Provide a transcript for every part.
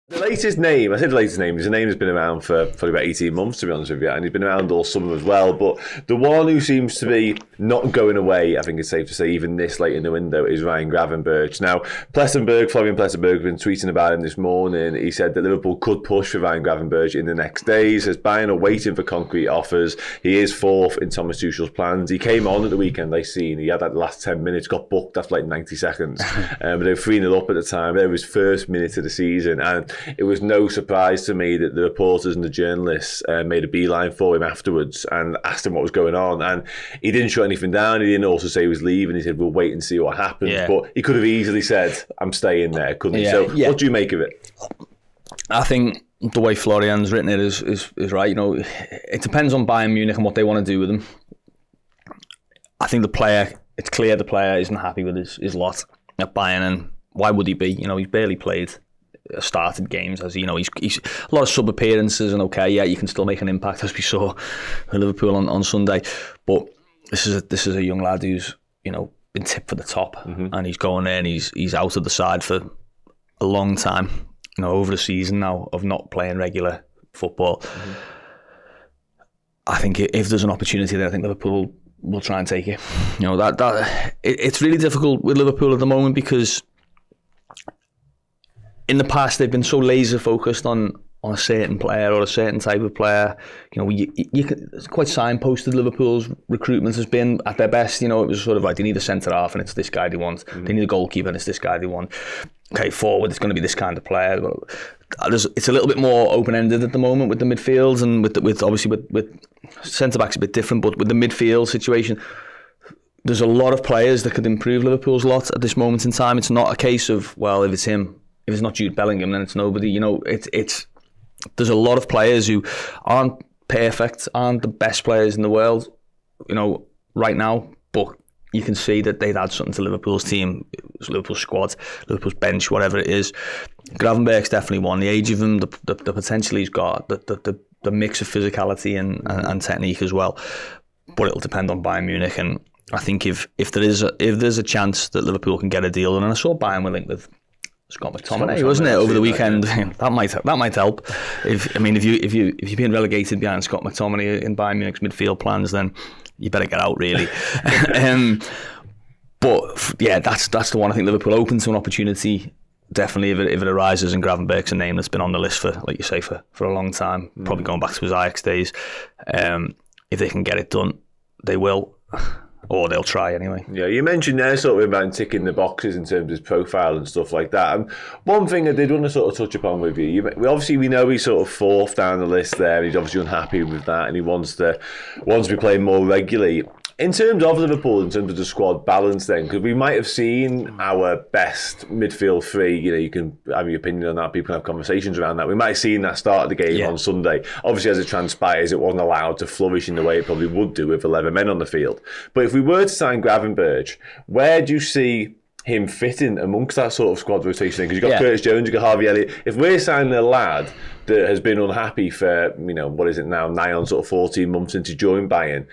The latest name, I said the latest name, his name has been around for probably about 18 months, to be honest with you, and he's been around all summer as well, but the one who seems to be not going away, I think it's safe to say, even this late in the window, is Ryan Gravenberch. Now, Florian Plessenberg has been tweeting about him this morning. He said that Liverpool could push for Ryan Gravenberch in the next days, as Bayern are waiting for concrete offers. He is fourth in Thomas Tuchel's plans. He came on at the weekend, I seen, he had that last 10 minutes, got booked after like 90 seconds, but they were 3-0 up at the time. It was his first minute of the season, and it was no surprise to me that the reporters and the journalists made a beeline for him afterwards and asked him what was going on. And he didn't shut anything down. He didn't also say he was leaving. He said, we'll wait and see what happens. Yeah. But he could have easily said, I'm staying there, couldn't he? So what do you make of it? I think the way Florian's written it is right. You know, it depends on Bayern Munich and what they want to do with him. I think it's clear the player isn't happy with his lot at Bayern, and why would he be? You know, he's barely played started games, as you know, he's a lot of sub appearances, and you can still make an impact, as we saw with Liverpool on Sunday. But this is a young lad who's, you know, been tipped for the top, and he's going there and he's out of the side for a long time, you know, over the season now of not playing regular football. I think if there's an opportunity there, I think Liverpool will try and take it. You know, it's really difficult with Liverpool at the moment, because in the past, they've been so laser focused on a certain player or a certain type of player. You know, it's quite signposted. Liverpool's recruitment has been at their best. You know, it was sort of like, they need a centre half and it's this guy they want. They need a goalkeeper and it's this guy they want. Okay, forward, it's going to be this kind of player. It's a little bit more open ended at the moment with the midfields, and with centre backs a bit different, but with the midfield situation, there's a lot of players that could improve Liverpool's lot at this moment in time. It's not a case of, well, if it's him. If it's not Jude Bellingham, then it's nobody. You know, there's a lot of players who aren't perfect, aren't the best players in the world, you know, right now. But you can see that they'd add something to Liverpool's team, Liverpool's squad, Liverpool's bench, whatever it is. Gravenberch's definitely one. The age of him, the potential he's got, the mix of physicality and technique as well. But it'll depend on Bayern Munich. And I think if there's a chance that Liverpool can get a deal, and I saw Bayern were linked with Scott McTominay, wasn't it, over the weekend? That might help. If you're being relegated behind Scott McTominay in Bayern Munich's midfield plans, then you better get out, really. But yeah, that's the one. I think Liverpool open to an opportunity, definitely, if it arises. And Gravenberch's a name that's been on the list for, like you say, for a long time, probably going back to his Ajax days. If they can get it done, they will. Or they'll try anyway. Yeah, you mentioned there sort of about ticking the boxes in terms of his profile and stuff like that. And one thing I did want to sort of touch upon with you, we know he's sort of fourth down the list there. He's obviously unhappy with that, and he wants to be playing more regularly. In terms of Liverpool, in terms of the squad balance then, because we might have seen our best midfield three, you know, you can have your opinion on that, people can have conversations around that. We might have seen that start of the game on Sunday. Obviously, as it transpires, it wasn't allowed to flourish in the way it probably would do with 11 men on the field. But if we were to sign Gravenberch, where do you see him fitting amongst that sort of squad rotation? Because you've got Curtis Jones, you've got Harvey Elliott. If we're signing a lad that has been unhappy for, you know, what is it now, nigh on sort of 14 months since he joined Bayern,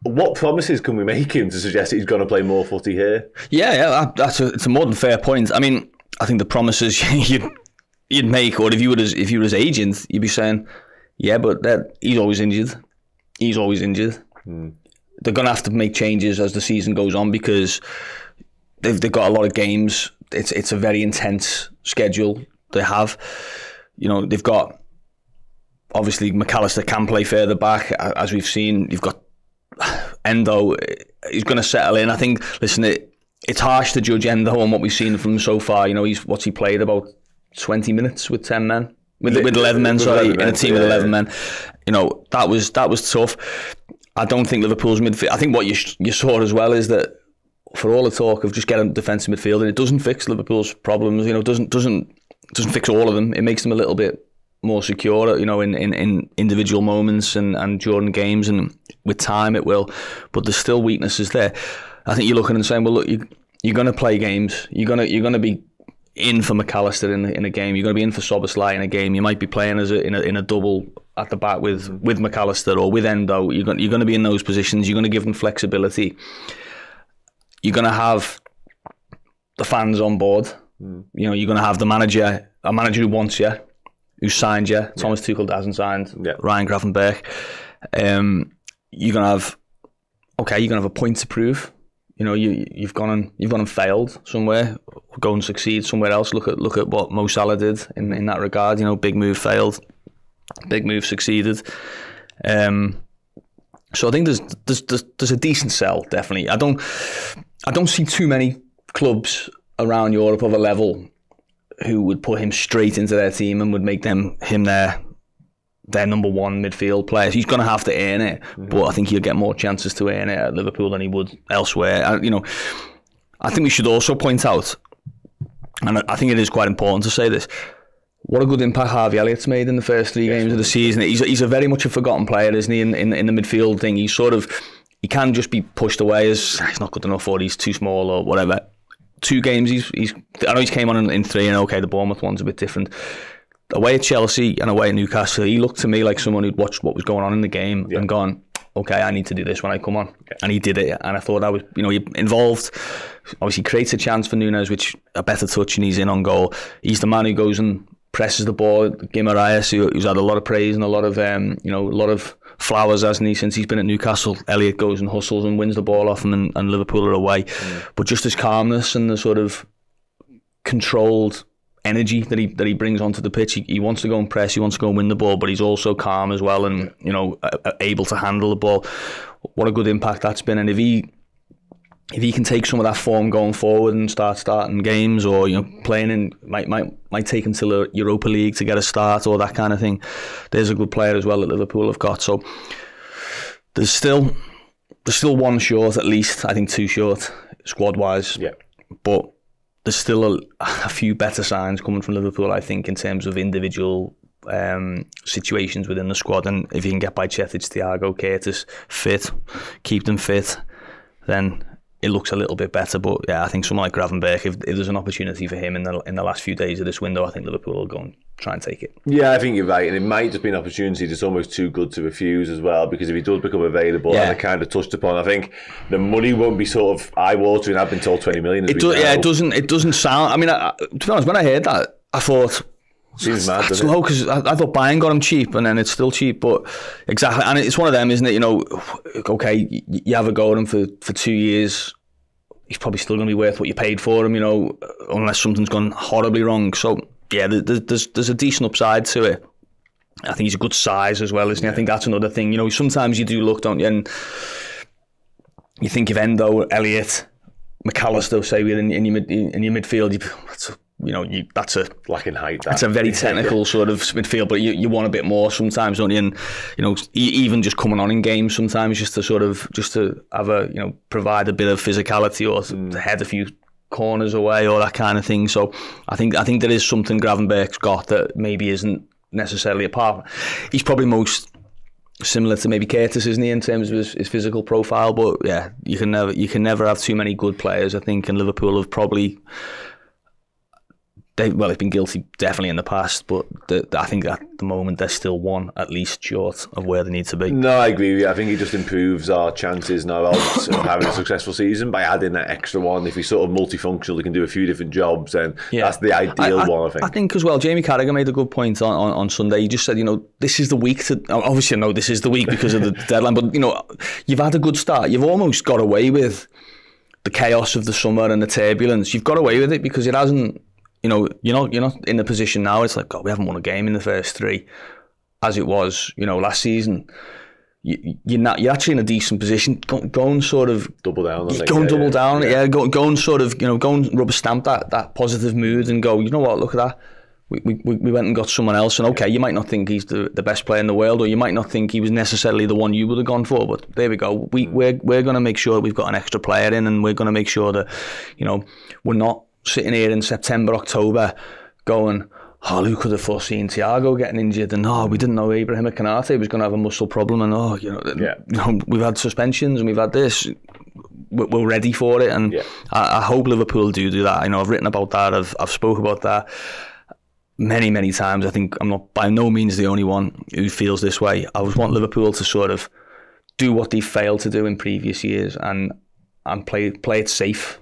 what promises can we make him to suggest that he's going to play more footy here? It's a more than fair point. I mean, I think the promises you'd make, or if you were his agent, you'd be saying, yeah, but he's always injured. They're going to have to make changes as the season goes on, because they've got a lot of games. It's a very intense schedule they have. You know, they've got, obviously, McAllister can play further back, as we've seen. You've got Endo, he's going to settle in. I think, listen, it's harsh to judge Endo on what we've seen from him so far. You know, he played about 20 minutes with 10 men, with 11 men, in a team with 11 men. You know, that was tough. I don't think Liverpool's midfield, I think what you saw as well is that, for all the talk of just getting defensive midfield, and it doesn't fix Liverpool's problems, you know, doesn't fix all of them. It makes them a little bit more secure, you know, in individual moments and during games, and with time it will. But there's still weaknesses there. I think you're looking and saying, well, look, you're going to play games. You're going to be in for McAllister in a game. You're going to be in for Szoboszlai in a game. You might be playing in a double at the back with McAllister or with Endo. You're going to be in those positions. You're going to give them flexibility. You're going to have the fans on board. You know, you're going to have a manager who wants you. who's signed yet. Thomas Tuchel hasn't signed. Yeah. Ryan Gravenberch. You're gonna have a point to prove. You know, you've gone and failed somewhere. Go and succeed somewhere else. Look at what Mo Salah did in that regard. You know, big move failed, big move succeeded. So I think there's a decent sell, definitely. I don't see too many clubs around Europe of a level who would put him straight into their team and would make him their number one midfield player. He's going to have to earn it, but I think he'll get more chances to earn it at Liverpool than he would elsewhere. I think we should also point out, and I think it is quite important to say this, what a good impact Harvey Elliott's made in the first 3 games of the season. He's a very much a forgotten player, isn't he, in the midfield thing. He can just be pushed away as he's not good enough or he's too small or whatever. 2 games, I know he's came on in 3, and okay, the Bournemouth one's a bit different. Away at Chelsea and away at Newcastle, he looked to me like someone who'd watched what was going on in the game and gone, okay, I need to do this when I come on. Yeah. And he did it, and I thought that was, he involved, obviously creates a chance for Nunes, which a better touch, and he's in on goal. He's the man who goes and presses the ball. Guimaraes, who's had a lot of praise and a lot of flowers, hasn't he, since he's been at Newcastle. Elliott goes and hustles and wins the ball off him, and Liverpool are away. But just his calmness and the sort of controlled energy that he brings onto the pitch. He wants to go and press, he wants to go and win the ball, but he's also calm as well, and able to handle the ball. What a good impact that's been. And if he can take some of that form going forward and starting games, or playing in, might take him to the Europa League to get a start or that kind of thing. There's a good player as well that Liverpool have got. So there's still one short, at least. I think 2 short squad wise. Yeah. But there's still a few better signs coming from Liverpool, I think, in terms of individual situations within the squad. And if you can get by Chetic, Thiago, Curtis fit, keep them fit, then it looks a little bit better. But yeah, I think someone like Gravenberch, if there's an opportunity for him in the last few days of this window, I think Liverpool will go and try and take it. Yeah, I think you're right, and it might just be an opportunity that's almost too good to refuse as well, because if he does become available, and I kind of touched upon, I think the money won't be sort of eye-watering. I've been told 20 million. It doesn't sound. I mean, to be honest, when I heard that, I thought, seems mad, that's low, because I thought Bayern got him cheap, and then it's still cheap. But exactly, and it's one of them, isn't it? Okay, you have a go at him for 2 years. He's probably still going to be worth what you paid for him, unless something's gone horribly wrong. So yeah, there's a decent upside to it. I think he's a good size as well, isn't he? I think that's another thing. Sometimes you do look, don't you, and you think of Endo, Elliott, McAllister, say in your midfield. That's a lacking height. That's a very technical sort of midfield, but you want a bit more sometimes, don't you? And even just coming on in games sometimes, just to have provide a bit of physicality, or to head a few corners away, or that kind of thing. So I think there is something Gravenberch's got that maybe isn't necessarily a part. He's probably most similar to maybe Curtis, isn't he, in terms of his physical profile? But yeah, you can never have too many good players, I think, and Liverpool have probably. They've been guilty definitely in the past, but I think at the moment they're still one at least short of where they need to be. No, I agree with you. I think it just improves our chances now of having a successful season by adding that extra one. If he's sort of multifunctional, he can do a few different jobs, then that's the ideal one, I think. I think as well, Jamie Carragher made a good point on Sunday. He just said, this is the week to... Obviously, no, this is the week because of the deadline, but, you've had a good start. You've almost got away with the chaos of the summer and the turbulence. You've got away with it because it hasn't... You're not in a position now. It's like, God, we haven't won a game in the first 3, as it was, last season. You're actually in a decent position. Go and sort of double down. Double down. Go and sort of go and rubber stamp that positive mood and go. You know what? Look at that. We went and got someone else, and okay, you might not think he's the best player in the world, or you might not think he was necessarily the one you would have gone for, but there we go. We're going to make sure we've got an extra player in, and we're going to make sure that we're not sitting here in September, October, going, who could have foreseen Thiago getting injured? And we didn't know Ibrahim Konate was going to have a muscle problem. And we've had suspensions and we've had this. We're ready for it, and I hope Liverpool do that. I've written about that. I've spoke about that many times. I think I'm not by no means the only one who feels this way. I just want Liverpool to sort of do what they failed to do in previous years and play it safe.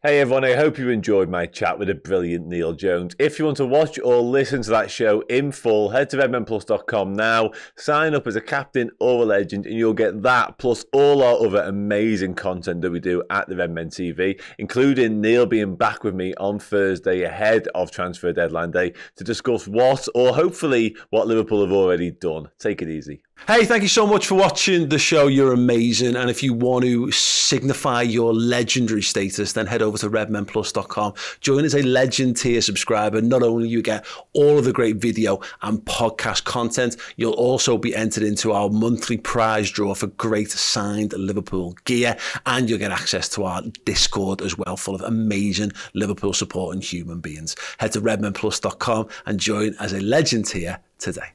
Hey everyone, I hope you enjoyed my chat with the brilliant Neil Jones. If you want to watch or listen to that show in full, head to redmenplus.com now, sign up as a captain or a legend, and you'll get that plus all our other amazing content that we do at the Redmen TV, including Neil being back with me on Thursday ahead of transfer deadline day to discuss what, or hopefully what, Liverpool have already done. Take it easy. Hey, thank you so much for watching the show. You're amazing. And if you want to signify your legendary status, then head over to redmenplus.com. Join as a legend tier subscriber. Not only you get all of the great video and podcast content, you'll also be entered into our monthly prize draw for great signed Liverpool gear. And you'll get access to our Discord as well, full of amazing Liverpool supporting human beings. Head to redmenplus.com and join as a legend tier today.